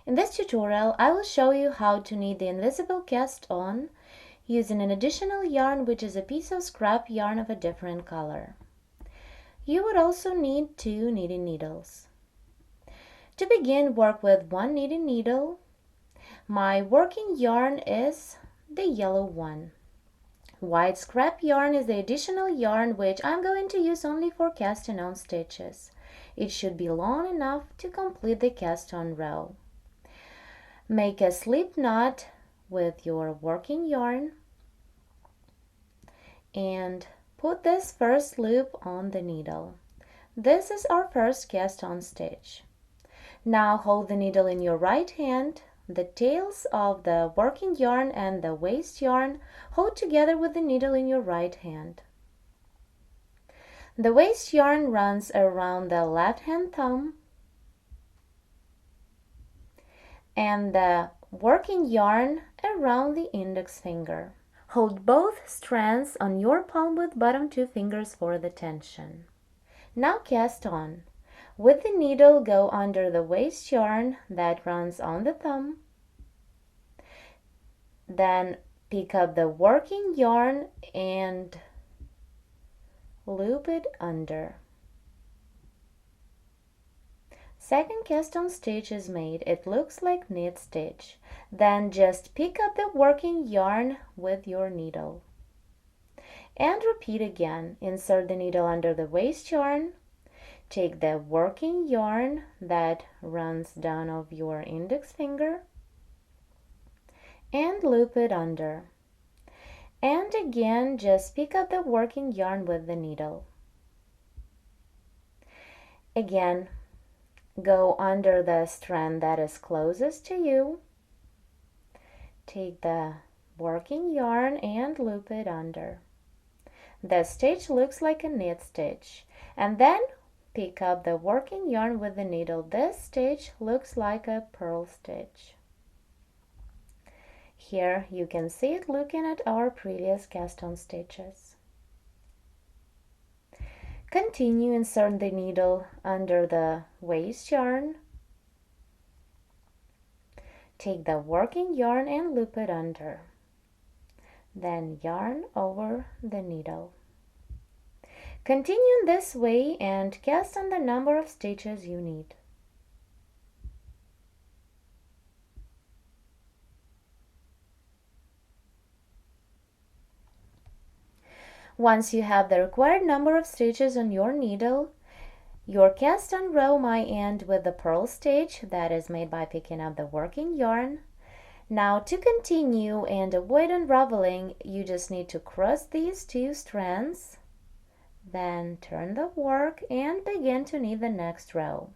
In this tutorial, I will show you how to knit the invisible cast on using an additional yarn, which is a piece of scrap yarn of a different color. You would also need 2 knitting needles. To begin, work with 1 knitting needle. My working yarn is the yellow one. White scrap yarn is the additional yarn which I'm going to use only for casting on stitches. It should be long enough to complete the cast on row. Make a slip knot with your working yarn and put this first loop on the needle. This is our first cast on stitch. Now hold the needle in your right hand. The tails of the working yarn and the waste yarn hold together with the needle in your right hand. The waste yarn runs around the left hand thumb and the working yarn around the index finger. Hold both strands on your palm with bottom 2 fingers for the tension. Now cast on. With the needle, go under the waste yarn that runs on the thumb. Then pick up the working yarn and loop it under. Second cast on stitch is made. It looks like knit stitch. Then just pick up the working yarn with your needle. And repeat again. Insert the needle under the waste yarn. Take the working yarn that runs down of your index finger and loop it under. And again, just pick up the working yarn with the needle. Again, go under the strand that is closest to you. Take the working yarn and loop it under. The stitch looks like a knit stitch. And then pick up the working yarn with the needle. This stitch looks like a purl stitch. Here you can see it looking at our previous cast on stitches. Continue, insert the needle under the waste yarn. Take the working yarn and loop it under. Then yarn over the needle. Continue in this way and cast on the number of stitches you need. Once you have the required number of stitches on your needle, your cast on row might end with the purl stitch that is made by picking up the working yarn. Now to continue and avoid unraveling, you just need to cross these 2 strands, then turn the work and begin to knit the next row.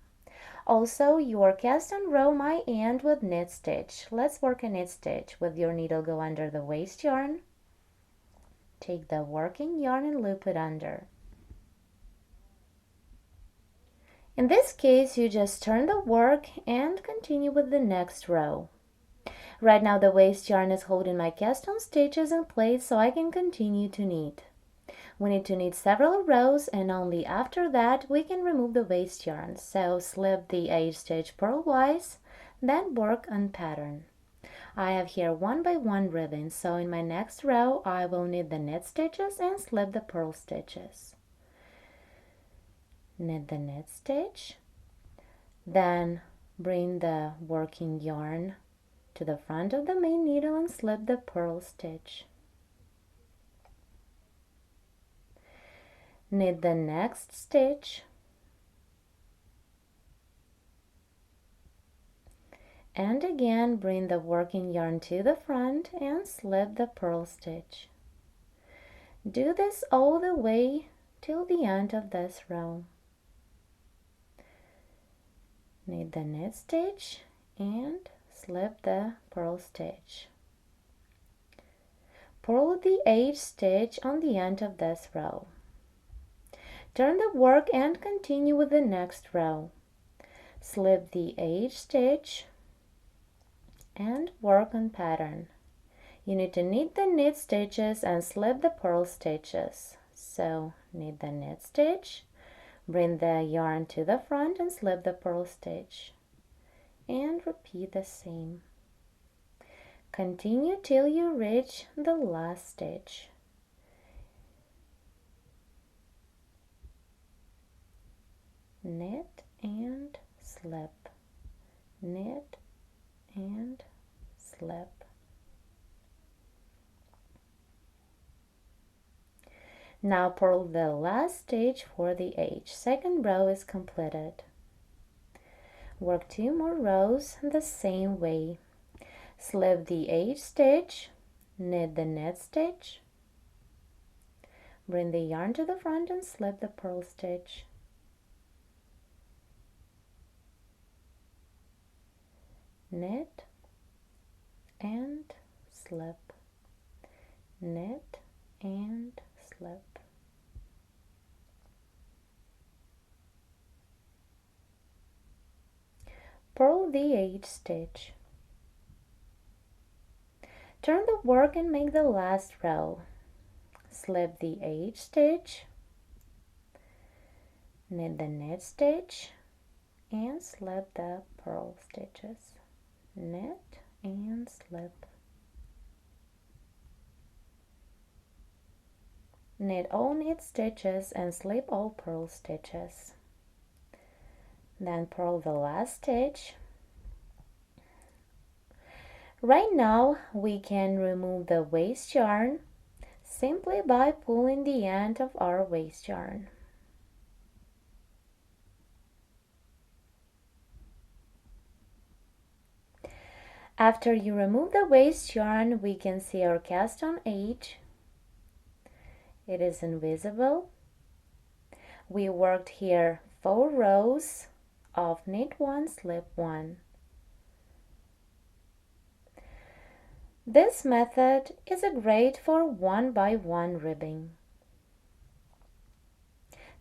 Also, your cast on row might end with knit stitch. Let's work a knit stitch. With your needle, go under the waste yarn. Take the working yarn and loop it under. In this case, you just turn the work and continue with the next row. Right now the waste yarn is holding my cast on stitches in place so I can continue to knit. We need to knit several rows and only after that we can remove the waste yarn. So slip the edge stitch purlwise, then work on pattern. I have here 1 by 1 ribbons, so in my next row I will knit the knit stitches and slip the purl stitches. Knit the knit stitch, then bring the working yarn to the front of the main needle and slip the purl stitch. Knit the next stitch and again bring the working yarn to the front and slip the purl stitch. Do this all the way till the end of this row. Knit the knit stitch and slip the purl stitch. Purl the edge stitch on the end of this row. Turn the work and continue with the next row. Slip the edge stitch and work on pattern. You need to knit the knit stitches and slip the purl stitches. So knit the knit stitch, bring the yarn to the front and slip the purl stitch. and repeat the same. Continue till you reach the last stitch. Knit and slip, knit and slip. Now purl the last stitch for the edge. Second row is completed. Work 2 more rows the same way. Slip the edge stitch, knit the knit stitch, bring the yarn to the front and slip the purl stitch. Knit and slip, knit and slip. Purl the edge stitch. Turn the work and make the last row. Slip the edge stitch, knit the knit stitch, and slip the purl stitches. Knit and slip. Knit all knit stitches and slip all purl stitches. Then purl the last stitch. Right now we can remove the waste yarn simply by pulling the end of our waste yarn. After you remove the waste yarn, we can see our cast on edge. It is invisible. We worked here 4 rows of knit 1, slip 1. This method is a great for 1x1 ribbing.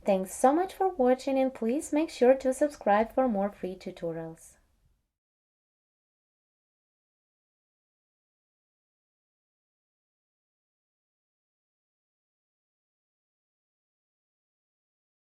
Thanks so much for watching, and please make sure to subscribe for more free tutorials.